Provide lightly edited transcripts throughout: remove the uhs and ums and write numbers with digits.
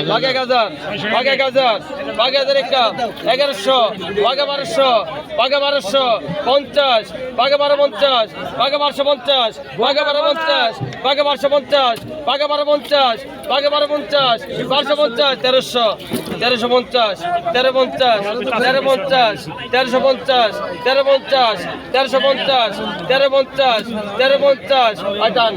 বাঘে 1000 বাঘে 1000 বাঘে 1100 1100 বাঘে 1200 বাঘে 1200 50 বাঘে 1250 বাঘে 1250 বাঘে 1250 বাঘে 1250 বাঘে 1250 বাঘে 1250 1250 1300 1350 1350 1350 1350 1350 1350 1350 1350 আটান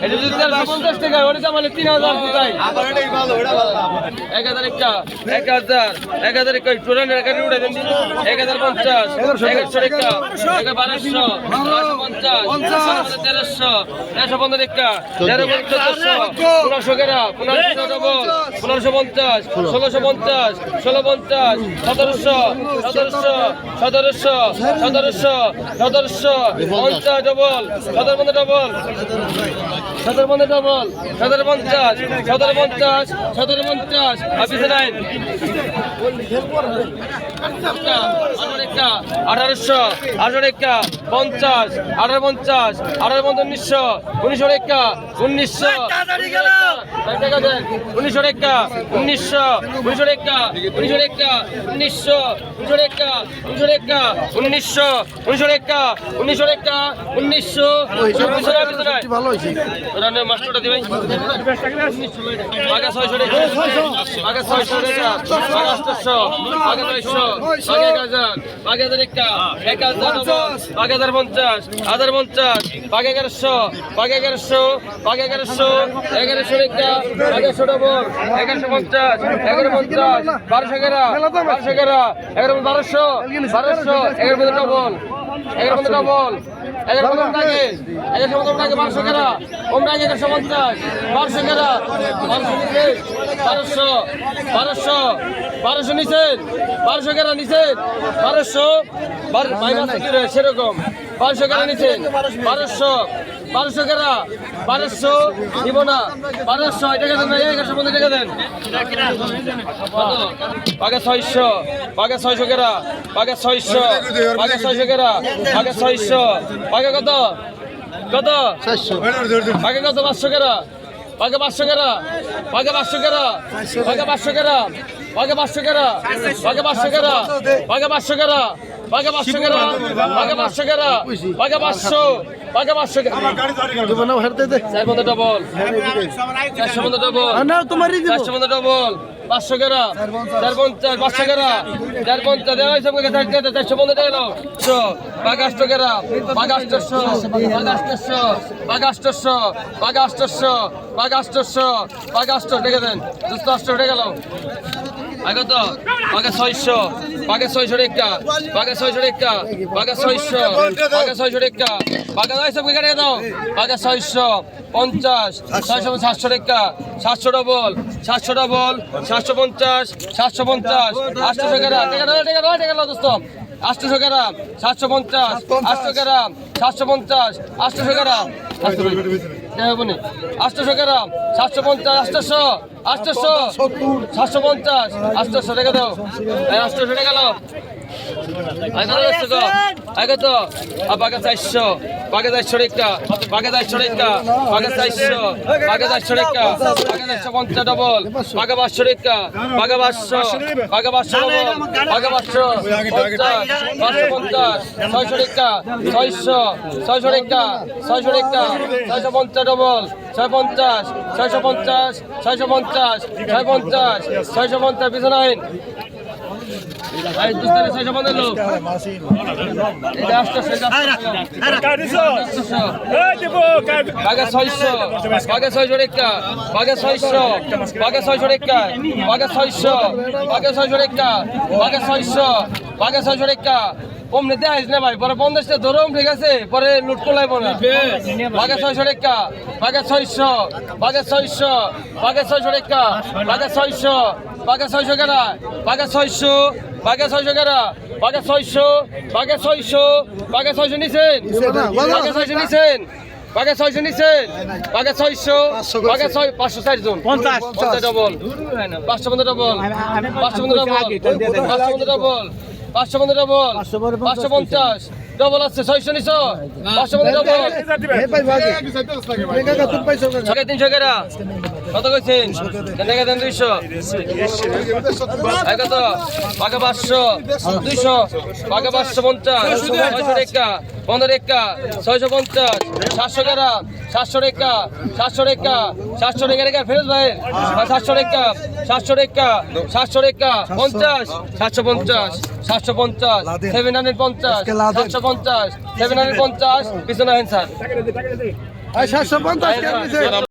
এটা যদি 1350 টাকা ওটা তো মানে 3000 কোথায় 1000 একটা 1000 1000 কই পুরান টাকা উড়ে দেন 1050 1100 টাকা 1200 1250 1300 1350 টাকা 1350 1500 টাকা 1500 ডবল 1550 1650 1650 1700 1700 1700 1700 50 ডবল 1750 ডবল 1750 ডবল 1750 1750 1750 আপনি জানেন 1800 18 টাকা 50 1850 1900 1900 টাকা 1900 টাকা দেন 1900 টাকা 1900 1900 টাকা 1900 টাকা 1900 1900 টাকা 1900 টাকা 1900 1900 টাকা 1900 টাকা 1900 ভালো হয়েছে রানে মাস্টারটা দিবেন আগে 600 টাকা আগে 600 টাকা আগে 800 আগে 900 আগে 1000 আগে 1000 টাকা 1000 আগে 1050 1050 আগে 1100 আগে 1100 আগে 1100 1100 টাকা আগে 100 ডবল 1150 1150 1200 টাকা 1200 টাকা 1200 1200 1150 ডবল 1150 ডবল 1150 টাকা 1150 টাকা 1200 টাকা ওমরা 150 1200 টাকা 1200 1200 1200 নিছেন 1200 টাকা নিছেন 1200 মাইনাস কি রে সেরকম 1200 টাকা নিছেন 1200 1200 টাকা 1200 দিব না 1200 টাকা দেন 150 টাকা দেন আগে 600 আগে 600 টাকা আগে 600 আগে 600 টাকা আগে 600 আগে কত কত 400 আগে কত 500 টাকা আগে 500 টাকা আগে 500 টাকা আগে 500 টাকা আগে 500 টাকা আগে 500 টাকা আগে 500 টাকা আগে 500 টাকা আগে 500 টাকা আগে 500 আগে 500 টাকা জীবন হারতে দে 450 ডবল 450 ডবল না তোমারই দিব 450 ডবল 500 টাকা 450 500 টাকা 450 দেওয়া সব কে 450 টাকা নাও 100 বাগ 800 টাকা bag 800 bag 800 bag 800 bag 800 bag 800 bag 800 টাকা দেন 200 টাকা নাও আগে তো আগে 600 আগে 600 টাকা আগে 600 টাকা আগে 600 আগে 600 টাকা আগে সব কে কেটে দাও আগে 600 50 600 700 টাকা 700 ডবল 700 ডবল 750 750 800 টাকা টাকা নাও দোস্ত 800 গ্রাম 750 800 গ্রাম 750 800 গ্রাম 800 গ্রাম 750 800 800 750 800 টাকা দাও 800 টাকা দাও আগে তো আগে 400 আগে 400 টাকা আগে 400 টাকা আগে 400 আগে 400 টাকা আগে 150 ডবল আগে 500 টাকা আগে 500 আগে 500 ডবল আগে 500 550 600 টাকা 600 600 টাকা 600 টাকা 650 ডবল 650 650 650 650 650 পিছনে আইন ভাই দুস্তারে 650 লোক এটা 800 আগে 600 আগে 600 টাকা আগে 600 আগে 600 টাকা আগে 600 আগে 600 টাকা আগে 600 আগে 600 টাকা ওমনে দেখাইস না ভাই পরে 50 টা ধরুম ঠিক আছে পরে লুট কোলাইব না আগে 600 টাকা আগে 600 আগে 600 আগে 600 টাকা আগে 600 আগে 600 টাকা আগে 600 আগে 600 টাকা আগে 600 আগে 600 আগে 600 নিছেন আগে 600 নিছেন আগে 600 নিছেন আগে 600 আগে 560 জন 50 double 550 double 550 double 550 double 515 double 550 double আছে 600 নিছো 515 ডবল হে ভাই ভাগে কাকা তুমি পাইছো কাকা ছকে 300 কেরা কত কইছেন টাকা দেন 200 কত বাগা 500 200 বাগা 550 600 টাকা 15 টাকা 650 700 কেরা 700 টাকা 700 টাকা 700 টাকা ফেরত ভাই 700 টাকা 700 টাকা 700 টাকা 50 750 750 750 750 750 পিছনে আহেন স্যার আর 750 কেন দিছে